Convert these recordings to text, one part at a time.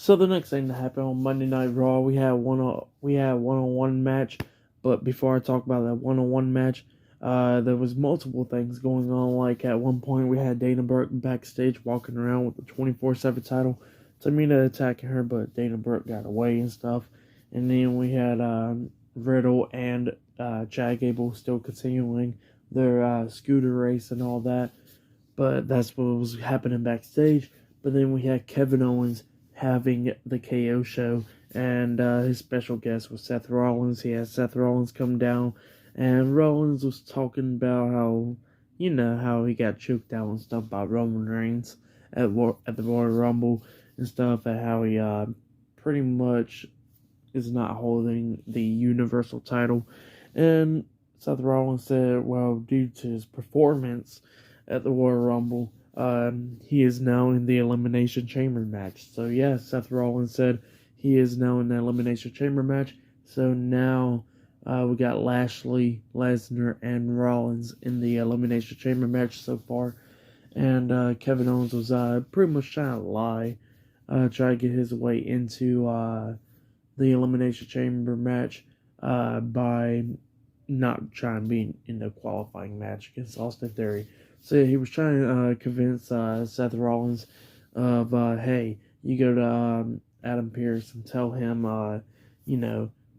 So the next thing that happened on Monday Night Raw, we had one-on-one match. But before I talk about that one-on-one match, there was multiple things going on. Like at one point, we had Dana Brooke backstage walking around with the 24/7 title. Tamina attacking her, but Dana Brooke got away and stuff. And then we had Riddle and Chad Gable still continuing their scooter race and all that. But that's what was happening backstage. But then we had Kevin Owens having the KO show, and his special guest was Seth Rollins. He had Seth Rollins come down, and Rollins was talking about how he got choked out and stuff by Roman Reigns at the Royal Rumble and stuff, and how he pretty much is not holding the Universal title. And Seth Rollins said, well, due to his performance at the Royal Rumble, he is now in the Elimination Chamber match. So yeah, Seth Rollins said he is now in the Elimination Chamber match. So now we got Lashley, Lesnar, and Rollins in the Elimination Chamber match so far. And Kevin Owens was pretty much trying to lie, try to get his way into the Elimination Chamber match by not trying to be in the qualifying match against Austin Theory. So yeah, he was trying to convince Seth Rollins of, hey, you go to Adam Pearce and tell him,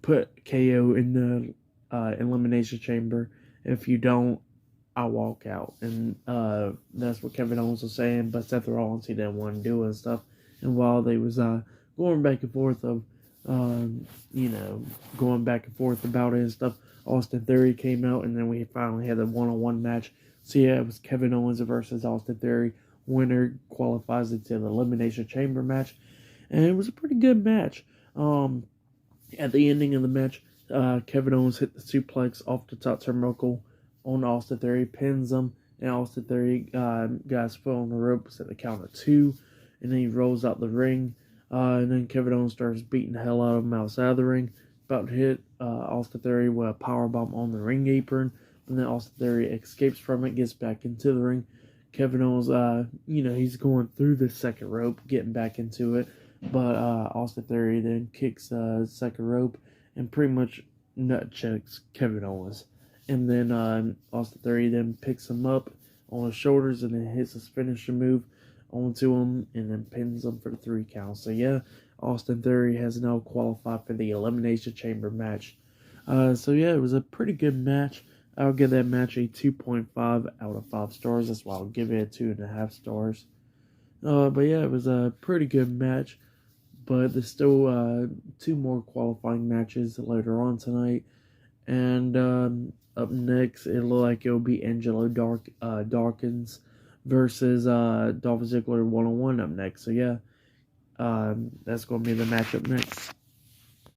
put KO in the Elimination Chamber. If you don't, I'll walk out. And that's what Kevin Owens was saying, but Seth Rollins, he didn't want to do it and stuff. And while they was going back and forth of, going back and forth about it and stuff, Austin Theory came out, and then we finally had a one-on-one match. So yeah, it was Kevin Owens versus Austin Theory. Winner qualifies into the Elimination Chamber match, and it was a pretty good match. At the ending of the match, Kevin Owens hit the suplex off the top turnbuckle on Austin Theory, pins him, and Austin Theory got his foot on the ropes at the count of 2, and then he rolls out the ring, and then Kevin Owens starts beating the hell out of him outside of the ring, about to hit Austin Theory with a powerbomb on the ring apron. And then Austin Theory escapes from it, gets back into the ring. Kevin Owens, he's going through the second rope, getting back into it. But Austin Theory then kicks the second rope and pretty much nut checks Kevin Owens. And then Austin Theory then picks him up on his shoulders and then hits his finisher move onto him and then pins him for the 3 count. So yeah, Austin Theory has now qualified for the Elimination Chamber match. So yeah, it was a pretty good match. I'll give that match a 2.5 out of 5 stars. That's why I'll give it 2.5 stars. But yeah, it was a pretty good match. But there's still 2 more qualifying matches later on tonight. And up next, it looked like it'll be Angelo Dawkins versus Dolph Ziggler 1-on-1 up next. So yeah, that's going to be the matchup next.